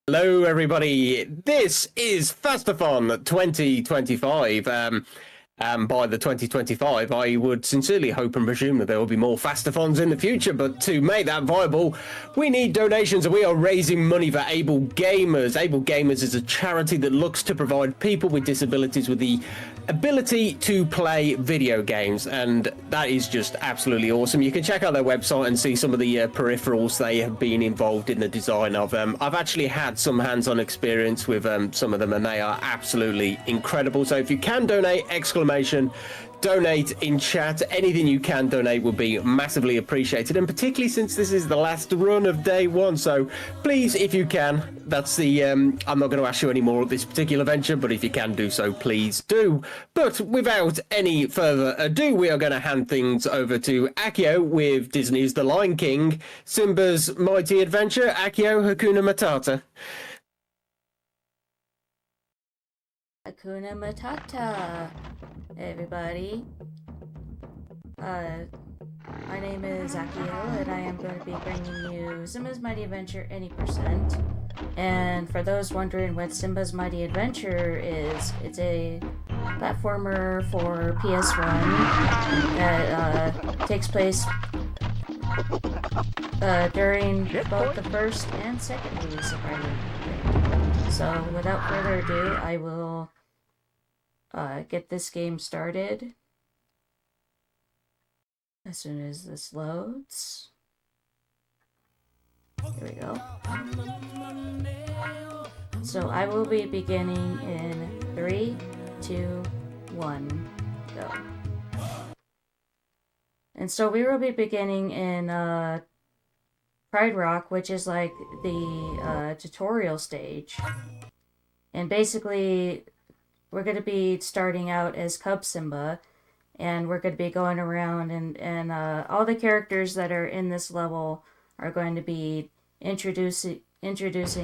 Hello, everybody. This is FAST-ATHON 2025. By the 2025, I would sincerely hope and presume that there will be more FAST-ATHONs in the future, but to make that viable, we need donations, and we are raising money for Able Gamers. Able Gamers is a charity that looks to provide people with disabilities with the ability to play video games, and that is just absolutely awesome. You can check out their website and see some of the peripherals they have been involved in the design of. I've actually had some hands-on experience with some of them, and they are absolutely incredible. So if you can donate, donate in chat. Anything you can donate will be massively appreciated, and particularly since this is the last run of day one, so please, if you can, that's the I'm not going to ask you any more of this particular venture, but if you can do so, please do. But without any further ado, we are going to hand things over to Akio with Disney's The Lion King, Simba's Mighty Adventure. Akio, Hakuna Matata. Hakuna Matata, everybody. My name is Akio, and I am going to be bringing you Simba's Mighty Adventure Any %. And for those wondering what Simba's Mighty Adventure is, it's a platformer for PS1 that takes place during both the first and second release of Mighty Adventure. So without further ado, I will get this game started as soon as this loads. Here we go. So I will be beginning in 3, 2, 1, go. And so we will be beginning in Pride Rock, which is like the tutorial stage. And basically, we're going to be starting out as Cub Simba, and we're going to be going around, and all the characters that are in this level are going to be introducing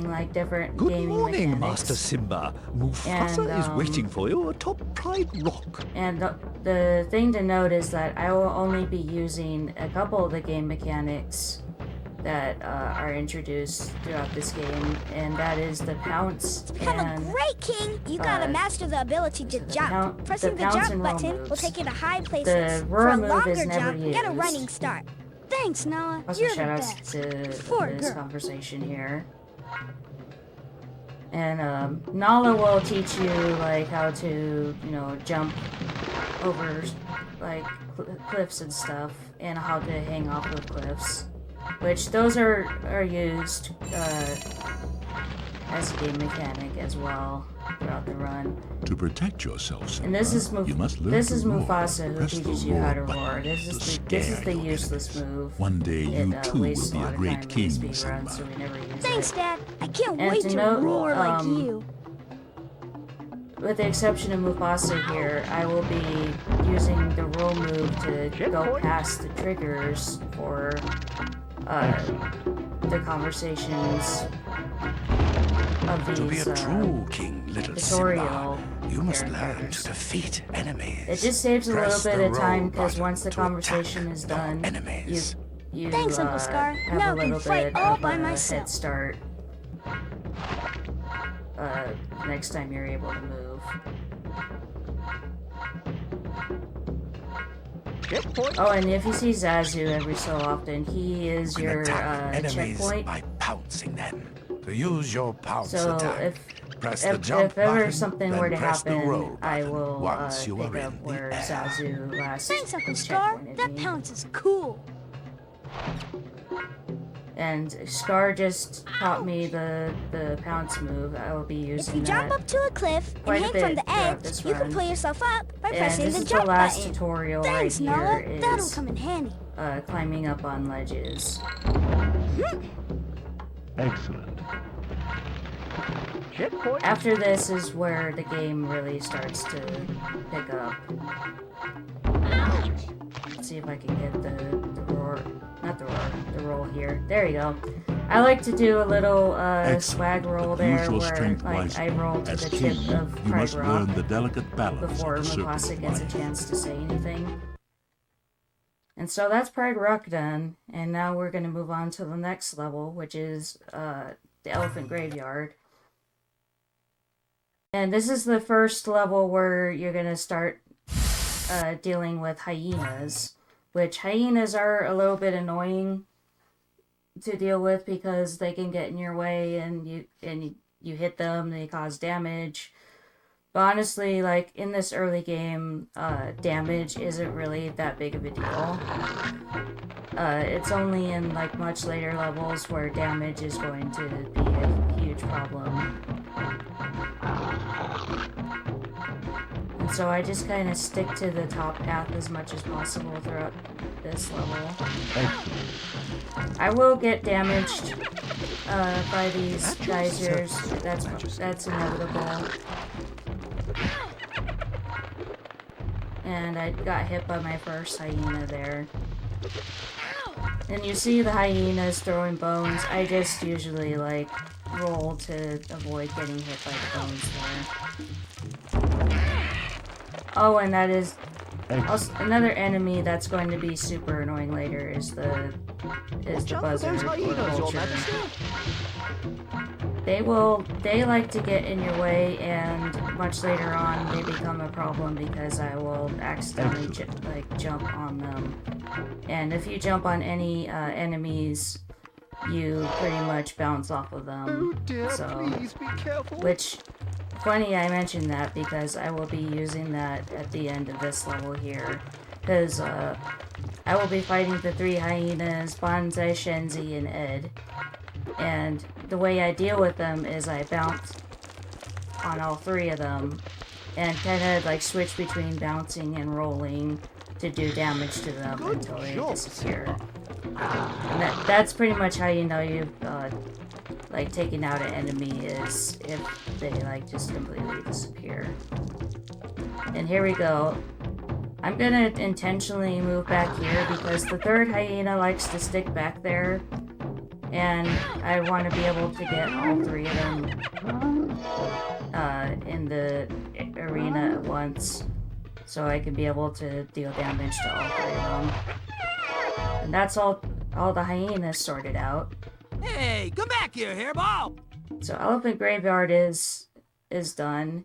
like different gaming mechanics. Good morning, Master Simba. Mufasa is waiting for you atop Pride Rock. And the thing to note is that I will only be using a couple of the game mechanics that are introduced throughout this game, and that is the pounce. Become a great king, you gotta master the ability to jump. Pressing the jump button will take you to high places. For a longer jump, get a running start. Thanks, Nala. Also, you're the shout-outs best. to this conversation here. And Nala will teach you like how to, jump over like cliffs and stuff, and how to hang off of cliffs, which those are used as a game mechanic as well throughout the run. To protect yourself, Simba, and this is you must learn Mufasa who Press teaches the you how to roar roar. This is the useless move. One day you too will be a great king, Simba. Simba. So we never use Thanks, it. Dad. I can't And wait to to note, roar like you. With the exception of Mufasa here, I will be using the roll move to go past the triggers for the conversations of these To be a true king, little tutorial Simba, you must learn characters. to defeat enemies. It just saves a Press little bit the of time roll because button once the to conversation attack is your done, enemies. you Thanks, Uncle Scar. have Now a I can little fight bit all of by a myself. head start next time you're able to move. Oh, and if you see Zazu every so often, he is You can your attack enemies checkpoint. by pouncing them. To use your pounce So attack, press the if jump ever button, something then were to press the happen, roll I button will once you pick are up in where the air. Zazu last Thanks, Uncle Scar. checkpointed That me. pounce is cool. And Scar just taught me the pounce move. I will be using If you jump that. up to a cliff and quite a hang bit from the throughout edge, this you can run. pull yourself up by And pressing this the is the jump last button. tutorial Thanks, right Nala. here That'll is come in handy. climbing up on ledges. Excellent. After this is where the game really starts to pick up. Let's see if I can get the roar, not the roar, the roll here. There you go. I like to do a little swag roll there Use your where strength like wisely. I roll to As the king, tip of you Pride must Rock learn the delicate balance before of the serpent Mufasa of gets a life. chance to say anything. And so that's Pride Rock done, and now we're going to move on to the next level, which is the elephant graveyard. And this is the first level where you're gonna start dealing with hyenas, which hyenas are a little bit annoying to deal with because they can get in your way and you hit them, they cause damage. But honestly, like in this early game, damage isn't really that big of a deal. It's only in like much later levels where damage is going to be a huge problem. And so I just kind of stick to the top path as much as possible throughout this level. I will get damaged by these geysers. That's inevitable. And I got hit by my first hyena there. And you see the hyenas throwing bones. I just usually like roll to avoid getting hit by the bones there. Oh, and that is also another enemy that's going to be super annoying later is the buzzard or vulture. They like to get in your way, and much later on they become a problem because I will accidentally jump on them. And if you jump on any enemies, you pretty much bounce off of them. Oh dear, so, please be careful. Which, funny I mentioned that because I will be using that at the end of this level here. Because I will be fighting the 3 hyenas, Banzai, Shenzi, and Ed. And the way I deal with them is I bounce on all 3 of them and kind of like switch between bouncing and rolling to do damage to them until they disappear. And that's pretty much how you know you've like taken out an enemy, is if they like just completely disappear. And here we go. I'm gonna intentionally move back here because the 3rd hyena likes to stick back there, and I want to be able to get all 3 of them in the arena at once, so I can be able to deal damage to all 3 of them. And that's all the hyenas sorted out. Hey, come back here, hairball! So Elephant Graveyard is done.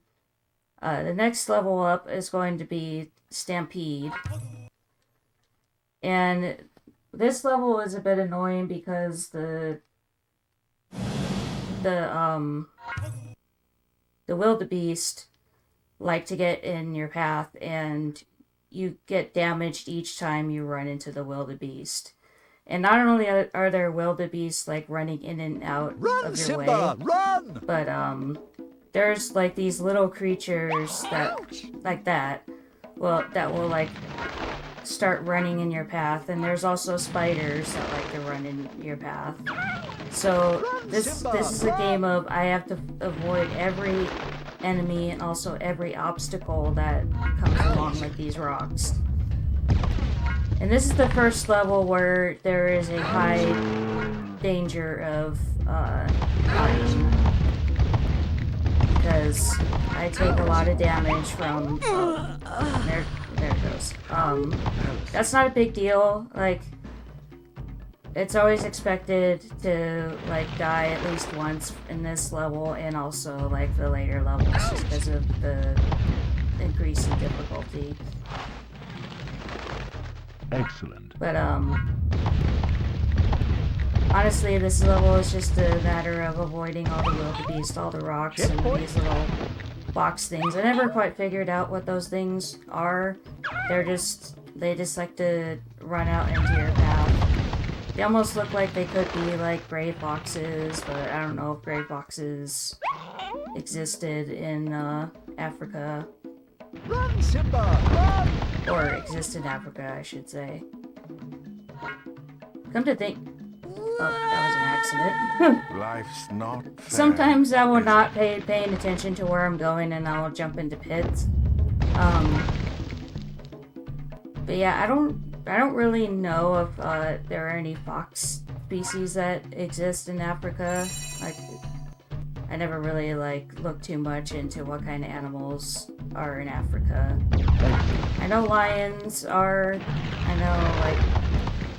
The next level up is going to be Stampede. And this level is a bit annoying because the wildebeest like to get in your path, and you get damaged each time you run into the wildebeest. And not only are there wildebeest like running in and out of your Simba, way, run! but there's like these little creatures that will like start running in your path, and there's also spiders that like to run in your path. So this is a game of I have to avoid every enemy and also every obstacle that comes along, like these rocks. And this is the first level where there is a high danger of dying, because I take a lot of damage from there it goes. That's not a big deal. Like, it's always expected to like die at least once in this level, and also like the later levels, just because of the increase in difficulty. Excellent. But honestly, this level is just a matter of avoiding all the wildebeest, all the rocks, and these little box things. I never quite figured out what those things are. They just like to run out into your path. They almost look like they could be like gray foxes, but I don't know if gray foxes existed in Africa. Run, Simba, run! Or exist in Africa, I should say. Come to think... Oh, that was an accident. Life's not fair. Sometimes I will not paying attention to where I'm going, and I'll jump into pits. But yeah, I don't really know if there are any fox species that exist in Africa. Like, I never really like looked too much into what kind of animals are in Africa. I know lions are. I know like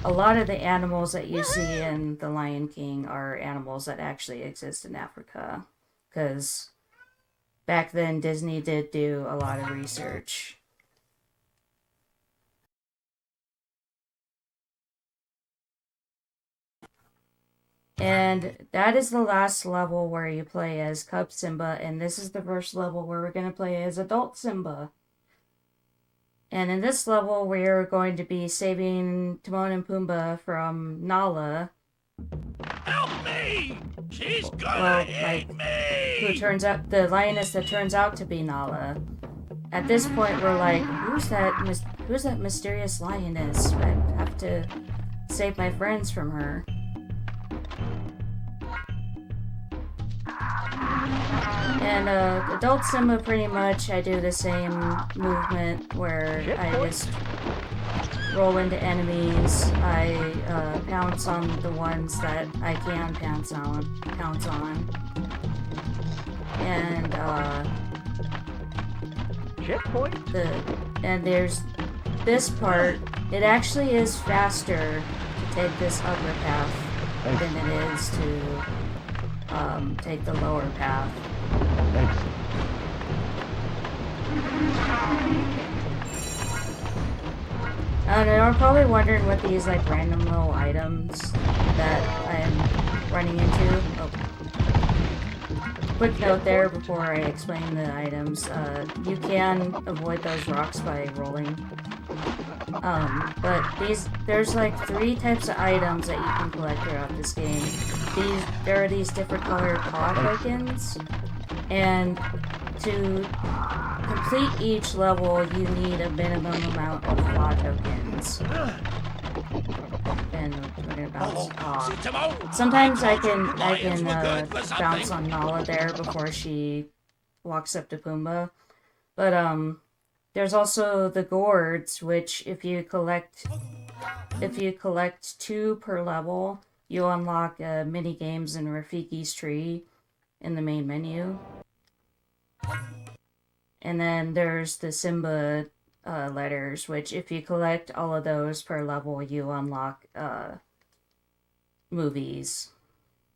a lot of the animals that you see in The Lion King are animals that actually exist in Africa. Because back then, Disney did do a lot of research. And that is the last level where you play as Cub Simba, and this is the first level where we're going to play as adult Simba. And in this level, we're going to be saving Timon and Pumbaa from Nala. Help me! She's gonna hit me! Who turns out, the lioness that turns out to be Nala. At this point, we're like, who's that mysterious lioness? I have to save my friends from her. And adult Simba, pretty much, I do the same movement where I just roll into enemies. I pounce on the ones that I can pounce on. And and there's this part. It actually is faster to take this upper path than it is to take the lower path. I don't know, I'm probably wondering what these like random little items that I am running into. Oh. Quick note there before I explain the items. You can avoid those rocks by rolling. But there's like 3 types of items that you can collect throughout this game. There are these different colored paw tokens, and to complete each level, you need a minimum amount of paw tokens. And we're gonna bounce off. Sometimes I can bounce on Nala there before she walks up to Pumbaa, but there's also the gourds, which if you collect 2 per level, you unlock mini games in Rafiki's tree in the main menu. And then there's the Simba letters, which if you collect all of those per level, you unlock movies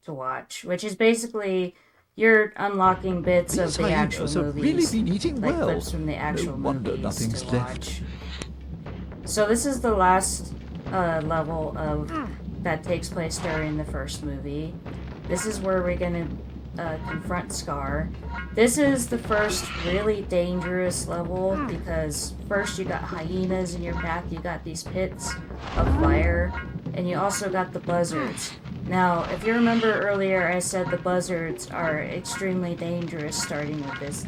to watch, which is basically you're unlocking bits of the actual movies, like clips from the actual movies to watch. So this is the last level of that takes place during the first movie. This is where we're gonna confront Scar. This is the first really dangerous level because first you got hyenas in your path, you got these pits of fire, and you also got the buzzards. Now, if you remember earlier, I said the buzzards are extremely dangerous starting with this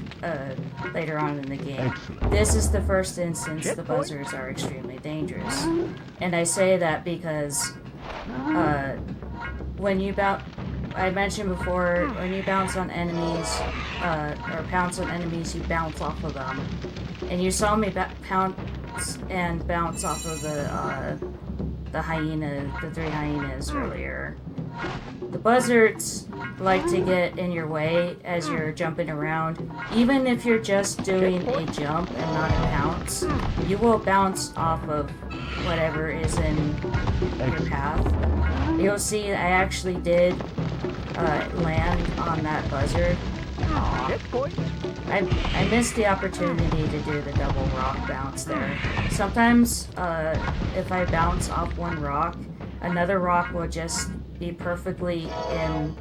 later on in the game. This is the first instance the buzzards are extremely dangerous. And I say that because when you I mentioned before, when you bounce on enemies, or pounce on enemies, you bounce off of them. And you saw me pounce and bounce off of the 3 hyenas earlier. The buzzards like to get in your way as you're jumping around. Even if you're just doing a jump and not a bounce, you will bounce off of whatever is in your path. You'll see I actually did land on that buzzard. I missed the opportunity to do the double rock bounce there. Sometimes if I bounce off one rock, another rock will just be perfectly in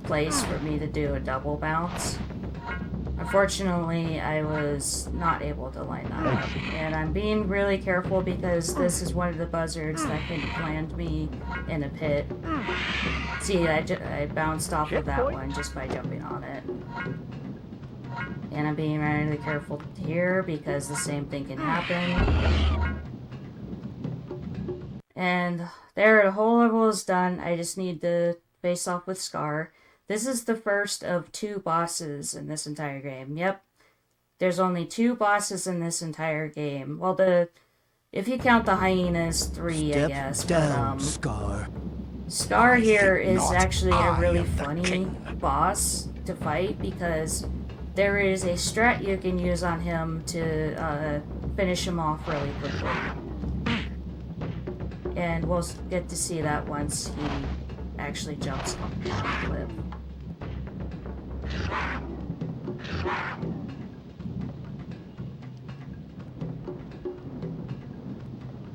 place for me to do a double bounce. Unfortunately, I was not able to line that up, and I'm being really careful because this is one of the buzzards that can land me in a pit. See, I bounced off of that one just by jumping on it. And I'm being really careful here because the same thing can happen. And there, the whole level is done. I just need to face off with Scar. This is the first of 2 bosses in this entire game. Yep. There's only 2 bosses in this entire game. Well, if you count the hyenas, 3, I guess. But, Scar. Scar here is actually a really funny boss to fight because there is a strat you can use on him to finish him off really quickly. And we'll get to see that once he actually jumps off the cliff.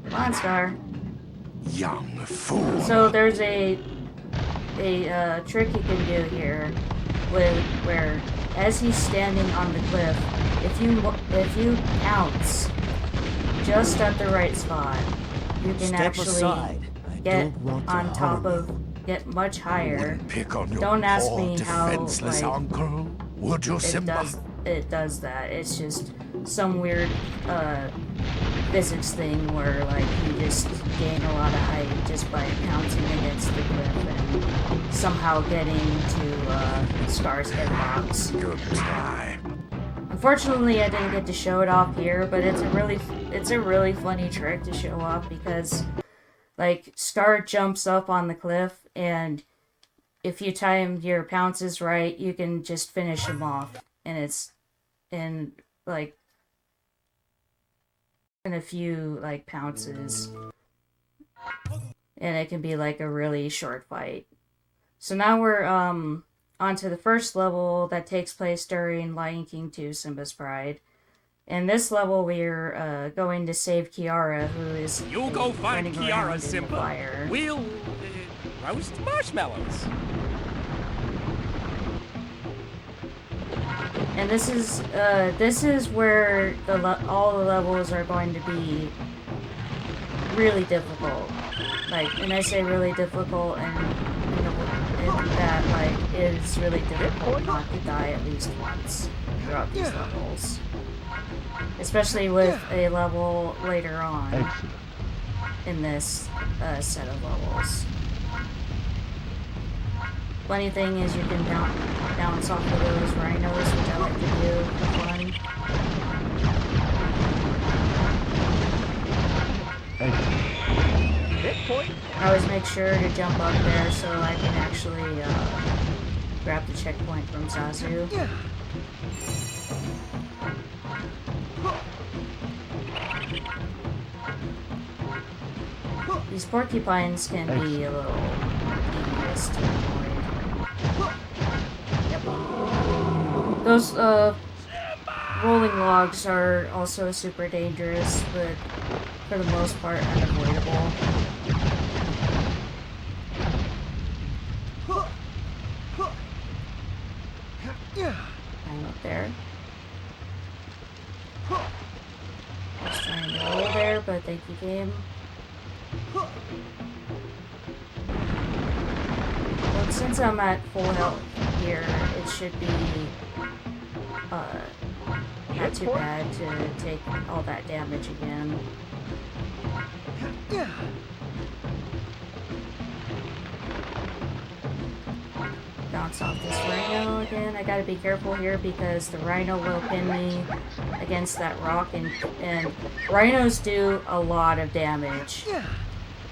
Come on, Scar. Young fool. So there's a trick you can do here, where as he's standing on the cliff, if you pounce just at the right spot, you can actually get on top of, get much higher. Don't ask me how, like, uncle, would you, Simba? It does that. It's just some weird physics thing where, like, you just gain a lot of height just by pouncing against the cliff and somehow getting to Scar's hitbox. Good time. Unfortunately, I didn't get to show it off here, but it's a really funny trick to show off because, like, Scar jumps up on the cliff, and if you time your pounces right, you can just finish him off, and it's in a few, like, pounces, and it can be like a really short fight. So now we're on to the first level that takes place during Lion King 2: Simba's Pride. In this level, we're going to save Kiara, who is You go find running around Kiara, in the Simba. fire. We'll roast marshmallows. And this is where all the levels are going to be really difficult. Like, and I say really difficult, and that, like, it's really difficult not to die at least once throughout these levels. Especially with a level later on in this set of levels. Funny thing is you can bounce off of those rhinos, which I like to do for fun. I always make sure to jump up there so I can actually grab the checkpoint from Zazu. These porcupines can be a little tedious to avoid. Yep. Those rolling logs are also super dangerous, but for the most part unavoidable. Hang up there. I was trying to roll there, but thank you, game. Well, since I'm at full health here, it should be not too bad to take all that damage again. Bounce off this rhino again. I gotta be careful here because the rhino will pin me against that rock, and rhinos do a lot of damage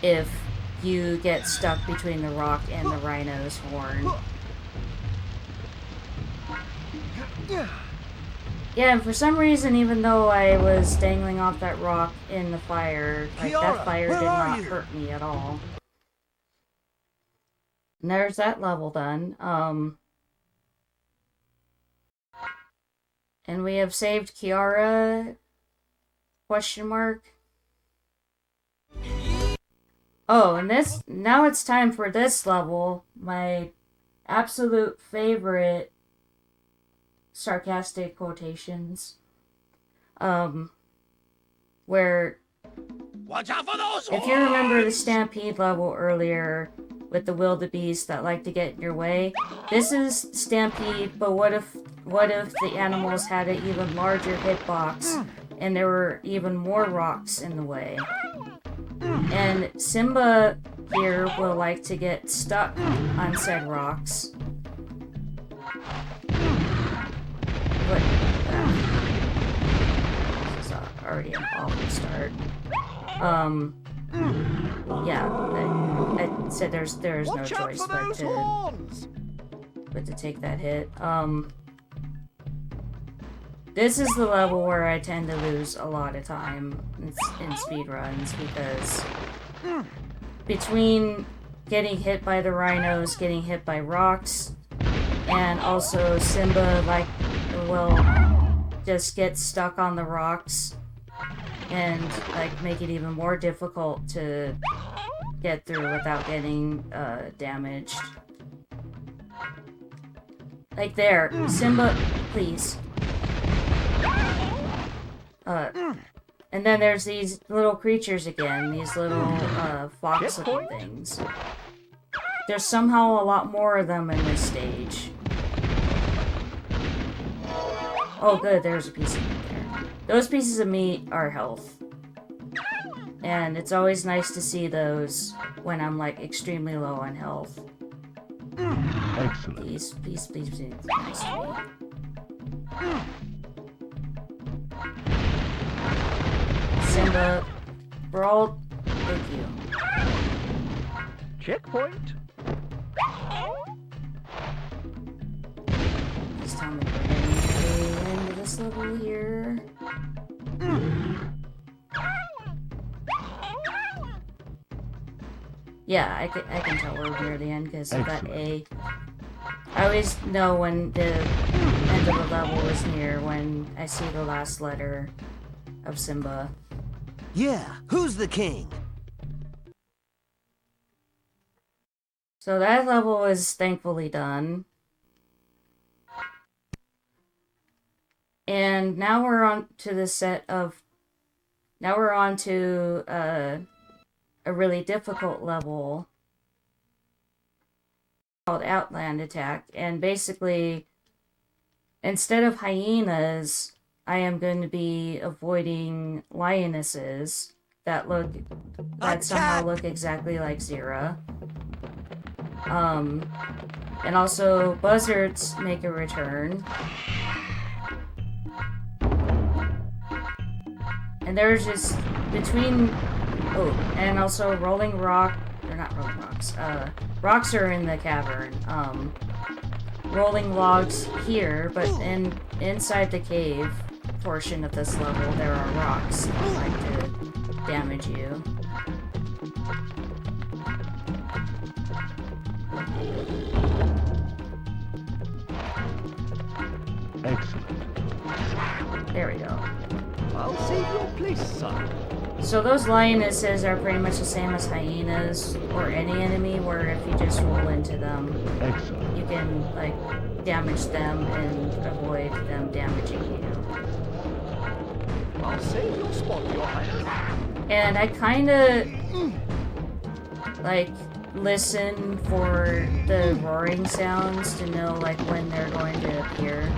if you get stuck between the rock and the rhino's horn. Yeah, and for some reason, even though I was dangling off that rock in the fire, like, that fire did not hurt me at all. And there's that level done. And we have saved Kiara? Question mark. Oh, and now it's time for this level. My absolute favorite sarcastic quotations. Where, Watch out for those if you remember the Stampede level earlier with the wildebeest that like to get in your way, this is Stampede, but what if the animals had an even larger hitbox and there were even more rocks in the way? And Simba here will like to get stuck on said rocks. But this is already an awful start. Yeah, I said there's no choice but to take that hit. This is the level where I tend to lose a lot of time in speedruns because between getting hit by the rhinos, getting hit by rocks, and also Simba, like, will just get stuck on the rocks and, like, make it even more difficult to get through without getting damaged. Like there, Simba, please. And then there's these little creatures again, these little fox-looking things. There's somehow a lot more of them in this stage. Oh good, there's a piece of meat there. Those pieces of meat are health. And it's always nice to see those when I'm like extremely low on health. Excellent. Please, please, please, please. Nice to me. Simba, Brawl, thank you. Checkpoint. Please tell me we're getting to the end of this level here. Yeah, I can tell we're near the end because of that A. I always know when the end of the level is near when I see the last letter of Simba. Yeah, who's the king? So that level is thankfully done. And now we're on to the set of... Now we're on to a really difficult level called Outland Attack. And basically, instead of hyenas, I am going to be avoiding lionesses that somehow look exactly like Zira. And also buzzards make a return. And there's just between and also rolling rock, or not rolling rocks, rocks are in the cavern. Rolling logs here, but inside the cave portion of this level there are rocks that like to damage you. Excellent. There we go. I'll save your place, son. So those lionesses are pretty much the same as hyenas or any enemy, where if you just roll into them, Excellent. you can like damage them and avoid them damaging you. I'll save your spot, your highness. And I kind of like listen for the roaring sounds to know like when they're going to appear.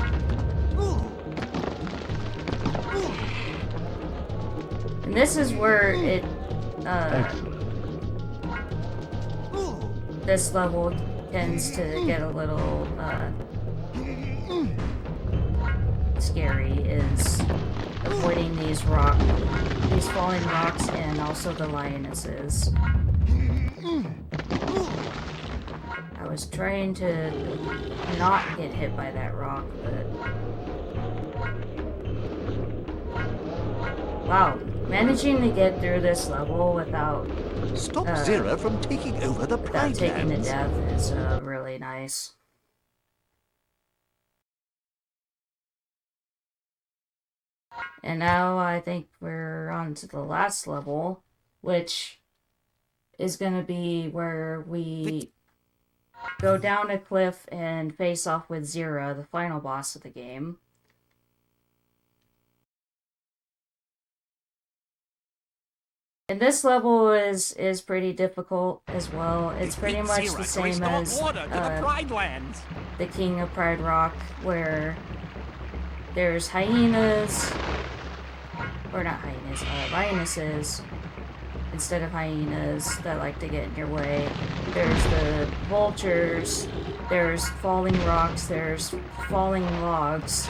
And this is where it this level tends to get a little scary, is avoiding these falling rocks and also the lionesses. I was trying to not get hit by that rock, but wow, managing to get through this level without Stop Zira from taking over the Pride taking to Lands. death is really nice. And now I think we're on to the last level, which is going to be where we go down a cliff and face off with Zira, the final boss of the game. And this level is pretty difficult as well. It's pretty much the same as the King of Pride Rock, where there's hyenas, or not hyenas, lionesses instead of hyenas that like to get in your way. There's the vultures, there's falling rocks, there's falling logs.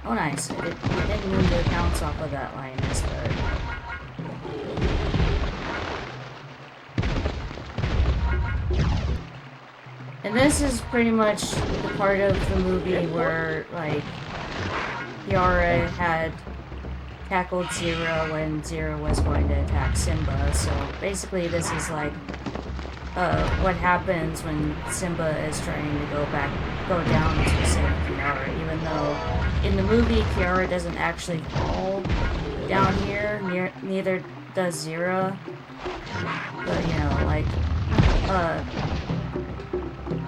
Oh nice, I didn't mean to bounce off of that lioness, but... And this is pretty much the part of the movie where, like, Yara had tackled Zero when Zero was going to attack Simba. So basically this is like what happens when Simba is trying to go down to save Kiara, even though in the movie Kiara doesn't actually fall down here, neither does Zero. But you know, like,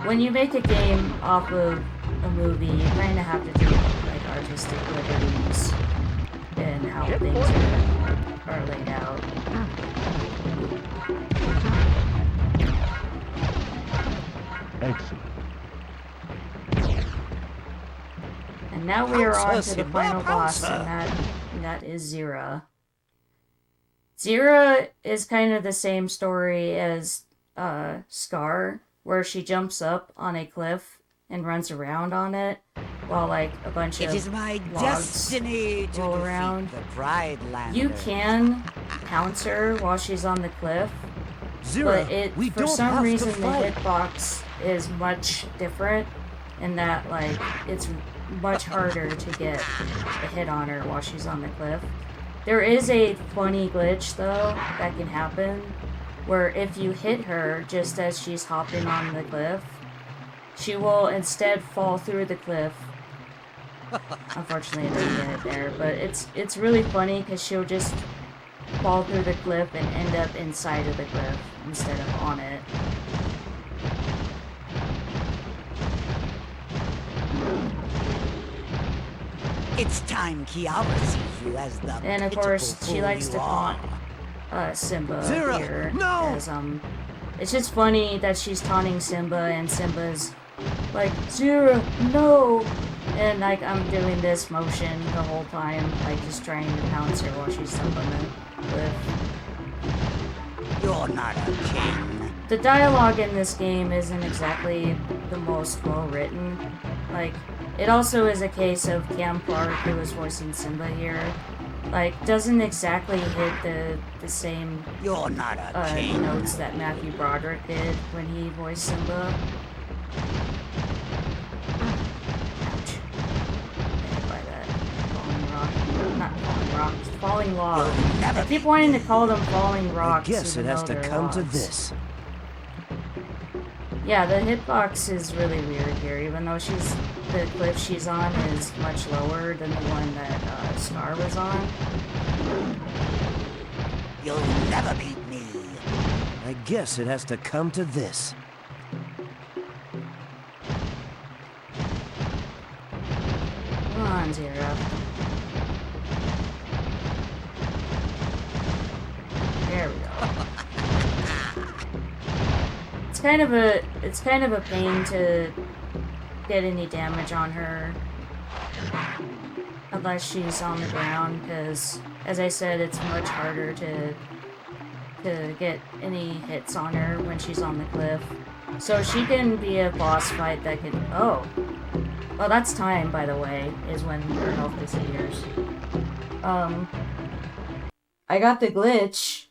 when you make a game off of a movie, you kind of have to take like artistic liberties in how things are laid out. Excellent. And now we are on to the final boss, and that is Zira. Zira is kind of the same story as Scar, where she jumps up on a cliff and runs around on it, while like a bunch of logs roll around. You can pounce her while she's on the cliff, but for some reason the hitbox is much different, in that like it's much harder to get a hit on her while she's on the cliff. There is a funny glitch though that can happen, where if you hit her just as she's hopping on the cliff, she will instead fall through the cliff. Unfortunately, I didn't get it there, but it's really funny because she'll just fall through the cliff and end up inside of the cliff instead of on it. It's time Kiara sees you as the And of course, she likes to taunt Simba here. No! As, it's just funny that she's taunting Simba and Simba's like, Zira, no! And like, I'm doing this motion the whole time, like just trying to pounce her while she's up on the cliff. You're not a king. The dialogue in this game isn't exactly the most well written. Like, it also is a case of Cam Clark, who was voicing Simba here, like, doesn't exactly hit the same You're not a king. notes that Matthew Broderick did when he voiced Simba. Ouch. Hit by that falling rock. Not falling rock, falling log. I keep wanting to call them falling rocks. I guess it has to come to this. Yeah, the hitbox is really weird here, even though the cliff she's on is much lower than the one that Scar was on. You'll never beat me. I guess it has to come to this. Come on, Zero. There we go. It's kind of a pain to get any damage on her unless she's on the ground, because as I said, it's much harder to get any hits on her when she's on the cliff. So she can be a boss fight that could... Oh! Well, that's time, by the way, is when her health disappears. I got the glitch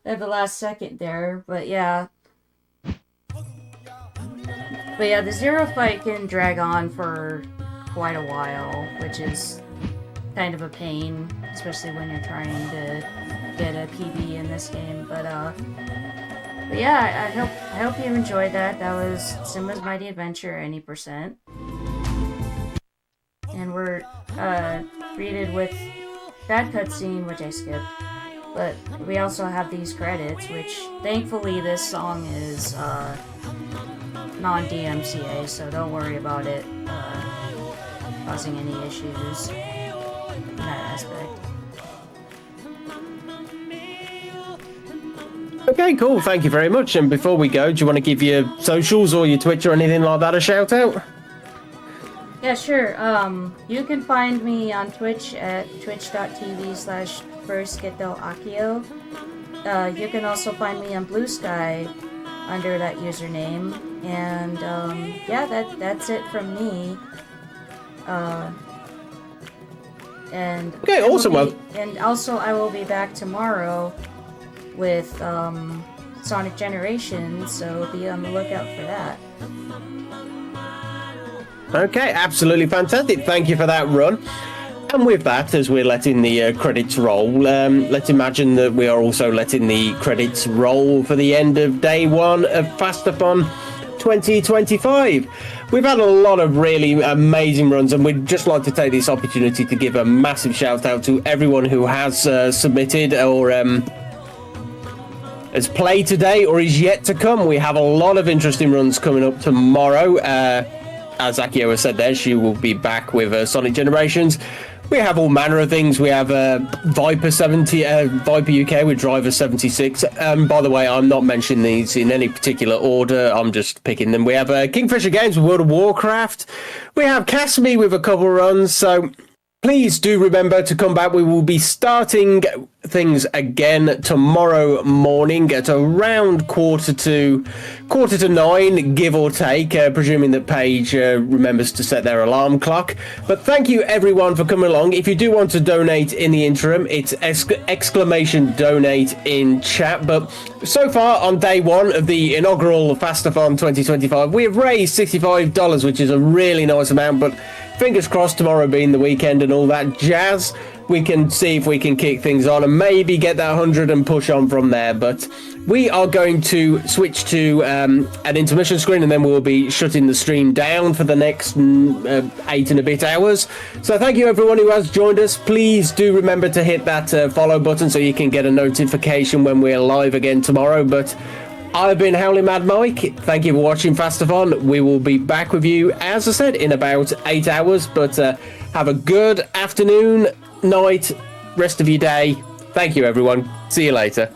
at the last second there, but yeah. But yeah, the Zero fight can drag on for quite a while, which is kind of a pain, especially when you're trying to get a PB in this game. But yeah, I hope you enjoyed that. That was Simba's Mighty Adventure, any percent. And we're greeted with that cutscene, which I skipped. But we also have these credits, which thankfully this song is non-DMCA, so don't worry about it causing any issues in that aspect. Okay, cool. Thank you very much. And before we go, do you want to give your socials or your Twitch or anything like that a shout out? Yeah, sure. You can find me on Twitch at twitch.tv/firstgetdoakio. You can also find me on Blue Sky under that username. And yeah, that's it from me. And okay, awesome. And also, I will be back tomorrow with Sonic Generations, so be on the lookout for that. Okay, absolutely fantastic. Thank you for that run. And with that, as we're letting the credits roll, let's imagine that we are also letting the credits roll for the end of day one of FAST-ATHON 2025. We've had a lot of really amazing runs, and we'd just like to take this opportunity to give a massive shout out to everyone who has submitted or has played today or is yet to come. We have a lot of interesting runs coming up tomorrow. As Akio has said there, she will be back with Sonic Generations. We have all manner of things. We have Viper UK with Driver 76. By the way, I'm not mentioning these in any particular order. I'm just picking them. We have Kingfisher Games with World of Warcraft. We have Casmi with a couple runs. So please do remember to come back. We will be starting things again tomorrow morning at around quarter to 9, give or take, presuming that Paige remembers to set their alarm clock. But thank you everyone for coming along. If you do want to donate in the interim, it's exclamation donate in chat. But so far on day one of the inaugural FAST-ATHON 2025, we have raised $65, which is a really nice amount. But fingers crossed, tomorrow being the weekend and all that jazz, we can see if we can kick things on and maybe get that 100 and push on from there. But we are going to switch to an intermission screen, and then we'll be shutting the stream down for the next 8 and a bit hours. So thank you everyone who has joined us. Please do remember to hit that follow button so you can get a notification when we're live again tomorrow. But I've been Howling Mad Mike. Thank you for watching FAST-ATHON. We will be back with you, as I said, in about 8 hours. But have a good afternoon, night, rest of your day. Thank you, everyone. See you later.